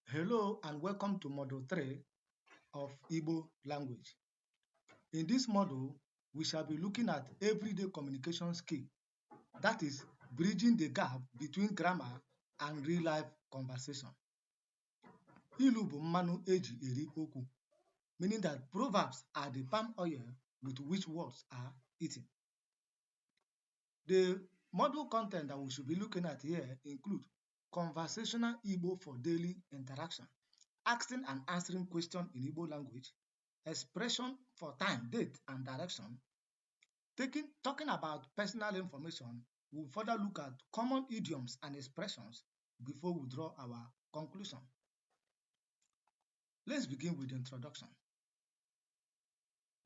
Hello and welcome to Module 3 of Igbo language. In this module, we shall be looking at everyday communication skill, that is, bridging the gap between grammar and real-life conversation. Ilu bụ mmanụ eji eri okwu, meaning that proverbs are the palm oil with which words are eaten. The module content that we should be looking at here include conversational Igbo for daily interaction, asking and answering questions in Igbo language, expression for time, date, and direction. Talking about personal information, we'll further look at common idioms and expressions before we draw our conclusion. Let's begin with the introduction.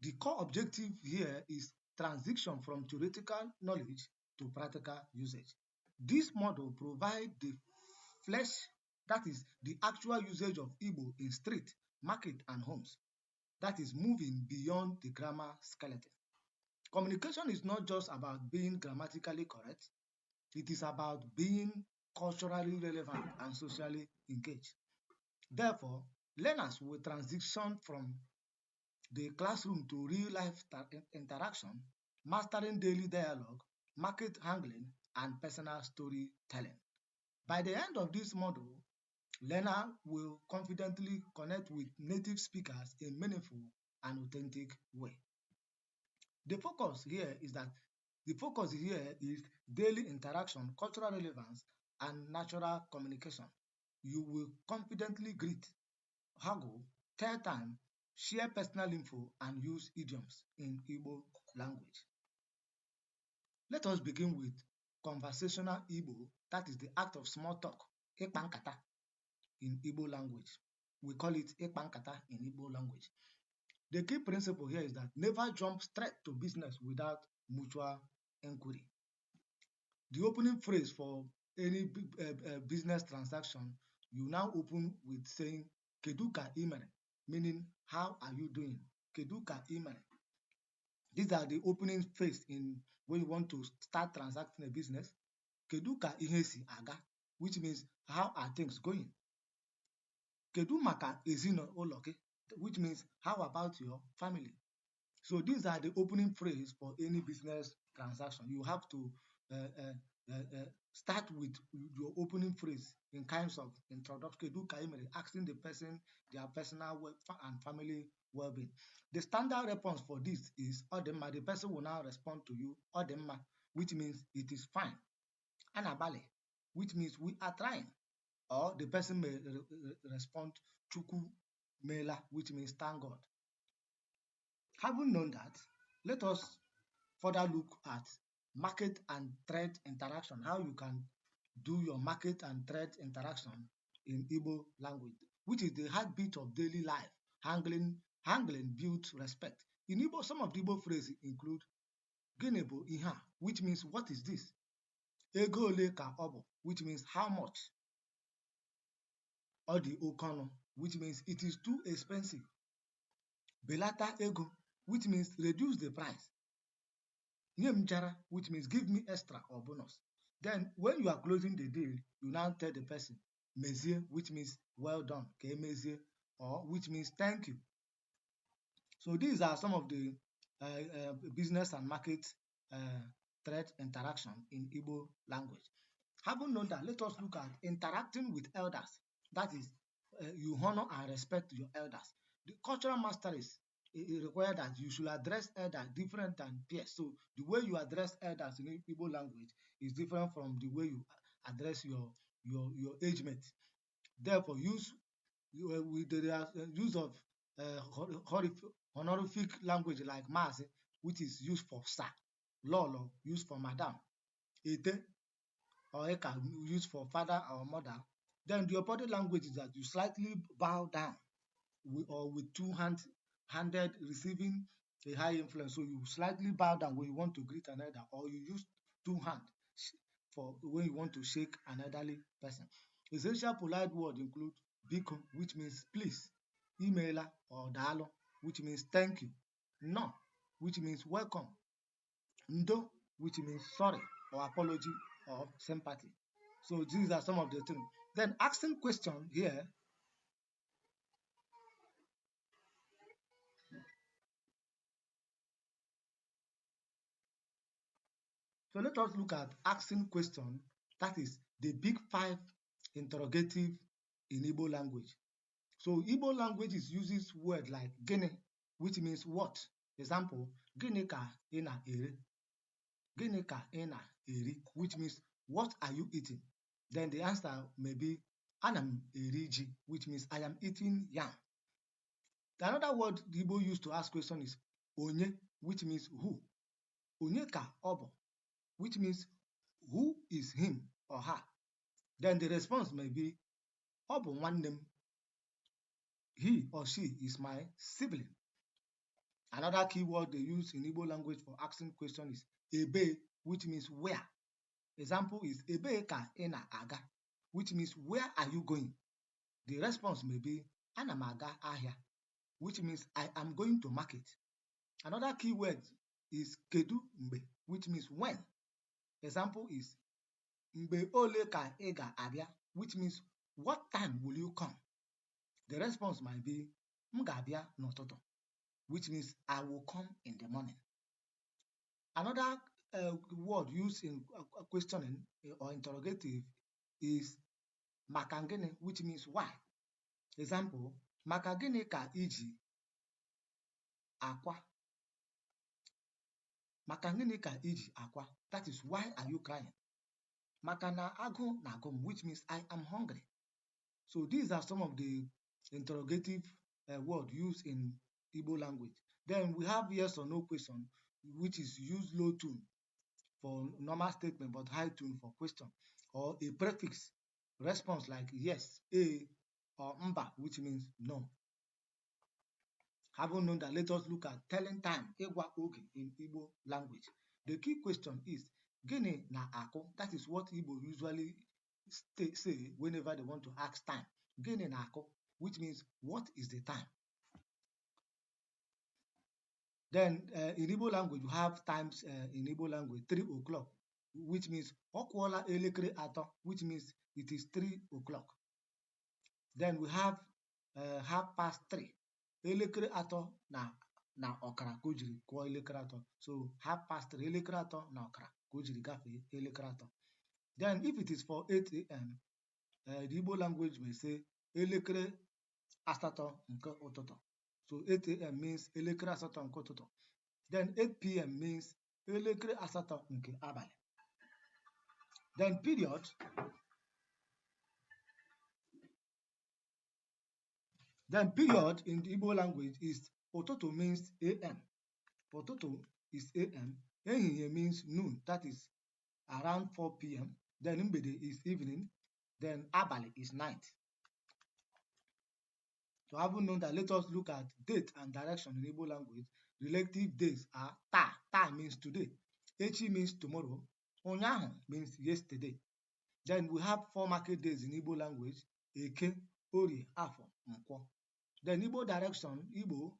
The core objective here is transition from theoretical knowledge to practical usage. This model provides the flesh, that is the actual usage of Igbo in street, market, and homes. That is moving beyond the grammar skeleton. Communication is not just about being grammatically correct, it is about being culturally relevant and socially engaged. Therefore, learners will transition from the classroom to real-life interaction, mastering daily dialogue, market handling, and personal storytelling. By the end of this module, learner will confidently connect with native speakers in meaningful and authentic way. The focus here is daily interaction, cultural relevance, and natural communication. You will confidently greet, haggle, tell time, share personal info, and use idioms in Igbo language. Let us begin with conversational Igbo, that is the act of small talk, ịkpa nkata in Igbo language. We call it ịkpa nkata in Igbo language. The key principle here is that never jump straight to business without mutual inquiry. The opening phrase for any business transaction, you now open with saying, Kedu ka ị mere, meaning, how are you doing? Kedu ka ị mere. These are the opening phrase in when you want to start transacting a business. Kedu ka ihe si aga, which means, how are things going? Kedu maka ezinụlọ gị, which means, how about your family? So these are the opening phrase for any business transaction. You have to start with your opening phrase in kinds of introduction, Kedu ka ị mere, asking the person their personal and family well-being. The standard response for this is Odemma. The person will now respond to you, Odemma, which means it is fine. Anabale, which means we are trying. Or the person may respond Chukwu Mela, which means thank God. Having known that, let us further look at market and trade interaction, how you can do your market and trade interaction in Igbo language, which is the heartbeat of daily life. Handling builds respect. In Igbo, some of the Igbo phrases include Gịnị bụ ihe a, which means what is this? Ego ole ka ọ bụ, which means how much? Or the okono, which means it is too expensive. Belata ego, which means reduce the price. Nye jara, which means give me extra or bonus. Then when you are closing the deal, you now tell the person mezie, which means well done, ke mezie, or which means thank you. So these are some of the business and market trade interaction in Igbo language. Having known that, let us look at interacting with elders. That is, you honor and respect your elders. The cultural masteries require that you should address elders different than peers. So the way you address elders in Igbo language is different from the way you address your age mates. Therefore, use of honorific language like Mazi, which is used for sir, Lolo, used for madam, Ete or Eka, used for father or mother. Then the body language is that you slightly bow down with two hands handed, receiving a high influence. So you slightly bow down when you want to greet an elder, or you use two hands for when you want to shake an elderly person. Essential polite words include Biko, which means please, Imela or Dalo, which means thank you, No, which means welcome, Ndo, which means sorry or apology or sympathy. So these are some of the things. Then asking question here So let us look at asking question, that is the big five interrogative in Igbo language. So Igbo language uses word like gịnị, which means what. Example, gịnị ka ị na-eri? Gịnị ka ị na-eri, which means what are you eating? Then the answer may be ana m eri ji, which means I am eating yam. Another word the Igbo use to ask question is onye, which means who. Onye ka ọ bụ, which means who is him or her. Then the response may be ọ bụ nwanne m, he or she is my sibling. Another key word they use in Igbo language for asking question is ebe, which means where. Example is ebe ka ị na-aga, which means where are you going? The response may be ana m aga ahịa, which means I am going to market. Another key word is kedu mgbe, which means when. Example is mgbe ole ka ị ga-abịa, which means what time will you come? The response might be m ga-abịa n'ụtụtụ, which means I will come in the morning. Another word used in questioning or interrogative is maka gịnị, which means why. Example, maka gịnị ka iji akwa? Maka gịnị ka iji akwa? That is, why are you crying? Maka na agụ na-agụ m, which means I am hungry. So these are some of the interrogative words used in Igbo language. Then we have yes or no question, which is use low tone for normal statement but high tone for question, or a prefix response like yes, a, or mba, which means no. Having known that, let us look at telling time, ịgwa oge, in Igbo language. The key question is gịnị na-akụ? That is what Igbo usually say whenever they want to ask time. Gịnị na-akụ, which means what is the time? Then in Igbo language, you have times in Igbo language 3 o'clock, which means ọ kụọla elekere atọ, which means it is 3 o'clock. Then we have 3:30. Elekere atọ na ọkara ka o jiri kụọ elekere atọ. So 3:30, elekere atọ na ọkara ka o jiri gafee elekere atọ. Then if it is for 8 a.m., the Igbo language may say elekere asatọ nke ụtụtụ. So 8 a.m. means elekere asatọ nke ụtụtụ. Then 8 p.m. means elekere asatọ nke abalị. Then period in the Igbo language is ụtụtụ means a.m. Ụtụtụ is a.m. Ehihie means noon, that is around 4 p.m. Then mgbede is evening. Then abalị is night. So having known that, let us look at date and direction in Igbo language. Relative days are taa. Taa means today. Echi means tomorrow. Ụnyaahụ means yesterday. Then we have 4 market days in Igbo language: Eke, Orie, Afọ, Nkwọ. Then Igbo direction, Igbo,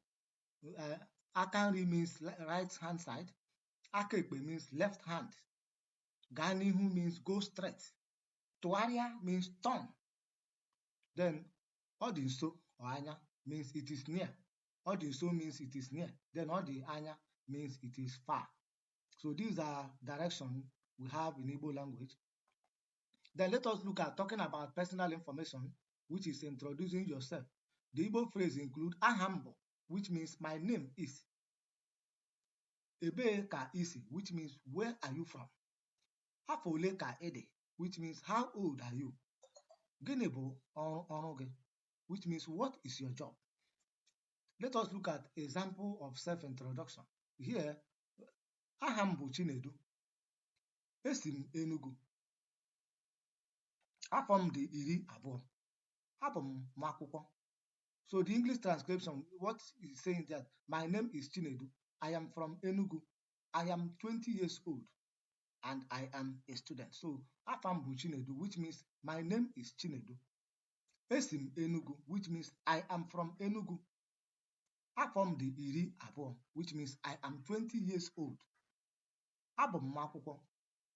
aka nri means right hand side. Aka ekpe means left hand. Gaa n'ihu means go straight. Tụgharịa means turn. Then ọ dị nso or anya means it is near. Ọ dị nso means it is near. Then ọ dị anya means it is far. So these are directions we have in Igbo language. Then let us look at talking about personal information, which is introducing yourself. The Igbo phrase include aha m bụ, which means my name is. Ebee ka isi, which means where are you from? Afọ ole ka ị dị, which means how old are you? Gịnị bụ ọrụ gị, which means what is your job? Let us look at example of self-introduction. Here, aha m bụ Chinedu. Esi m Enugu. Afọ m dị 20. Abụ m nwa akwụkwọ. So the English transcription, what is saying that my name is Chinedu. I am from Enugu. I am 20 years old and I am a student. So afọ m bụ Chinedu, which means my name is Chinedu. Esi m Enugu, which means I am from Enugu. Afọ m dị 20, which means I am 20 years old. Abụ m nwa akwụkwọ,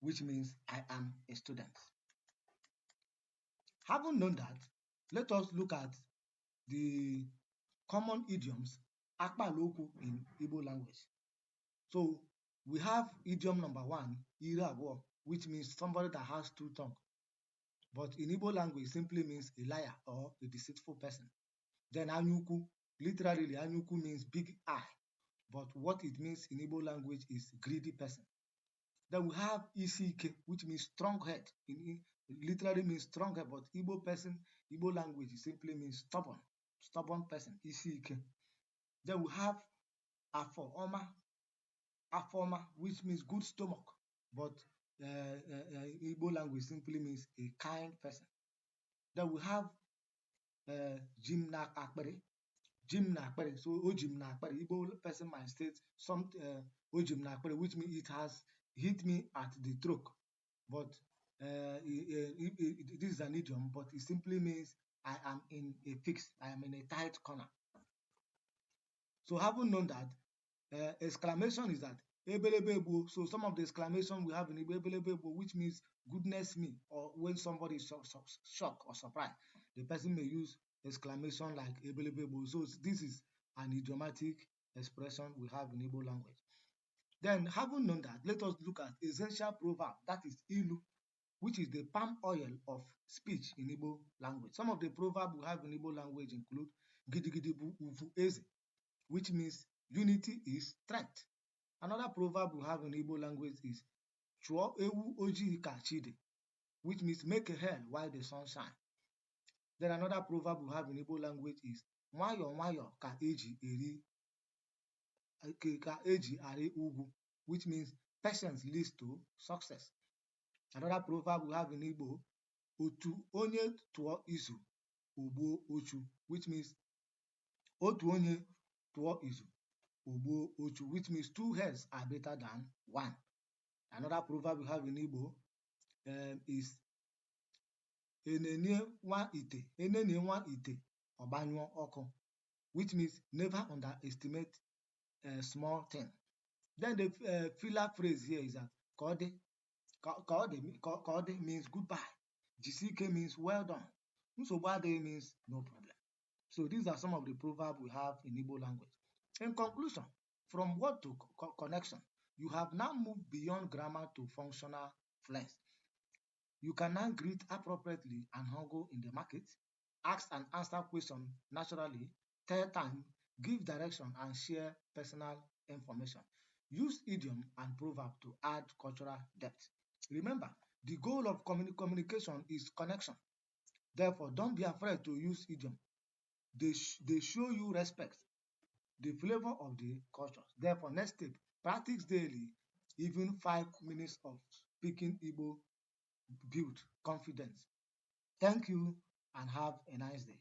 which means I am a student. Having known that, let us look at the common idioms, akpalaokwu in Igbo language. So We have idiom number one, ire abụọ, which means somebody that has two tongues. But in Igbo language, simply means a liar or a deceitful person. Then anyukwu, literally anyukwu means big eye. But what it means in Igbo language is greedy person. Then we have isike, which means strong head. Literally means strong head, but Igbo language simply means stubborn person, isike. Then we have afọọma, which means good stomach, but Igbo language simply means a kind person. Then we have jim na akpịrị. So ojim na akpịrị, Igbo person might state some ojim na akpịrị, which means it has hit me at the throat. But this is an idiom, but it simply means I am in a fix, I am in a tight corner. So having known that, exclamation is that ebelebe egbuo. So some of the exclamation we have in Igbo, ebelebe egbuo, which means goodness me, or when somebody is shocked or surprised, the person may use exclamation like ebelebe egbuo. So this is an idiomatic expression we have in Igbo language. Then, having known that, let us look at essential proverb, that is ilu, which is the palm oil of speech in Igbo language. Some of the proverbs we have in Igbo language include gidigidi bu uvu eze, which means unity is strength. Another proverb we have in Igbo language is chụọ ewu ojii ka chi dị, which means make a hell while the sun shines. Then another proverb we have in Igbo language is nwayọọ nwayọọ ka eji arị ugwu, which means patience leads to success. Another proverb we have in Igbo, otu onye tụọ izu ogbuo ochu, which means otu onye tụọ izu ogbuo ochu, which means two heads are better than one. Another proverb we have in Igbo is enenye nwa ite ọgbanyụọ ọkụ, which means never underestimate a small thing. Then the filler phrase here is that ka ọ dị means goodbye. Jisike means well done. Nsogbu adịghị means no problem. So these are some of the proverbs we have in Igbo language. In conclusion, from word to connection, you have now moved beyond grammar to functional fluency. You can now greet appropriately and haggle in the market, ask and answer questions naturally, tell time, give direction, and share personal information. Use idiom and proverb to add cultural depth. Remember, the goal of communication is connection. Therefore, don't be afraid to use idiom. They show you respect, the flavor of the culture. Therefore, next step, practice daily, even 5 minutes of speaking Igbo build confidence. Thank you and have a nice day.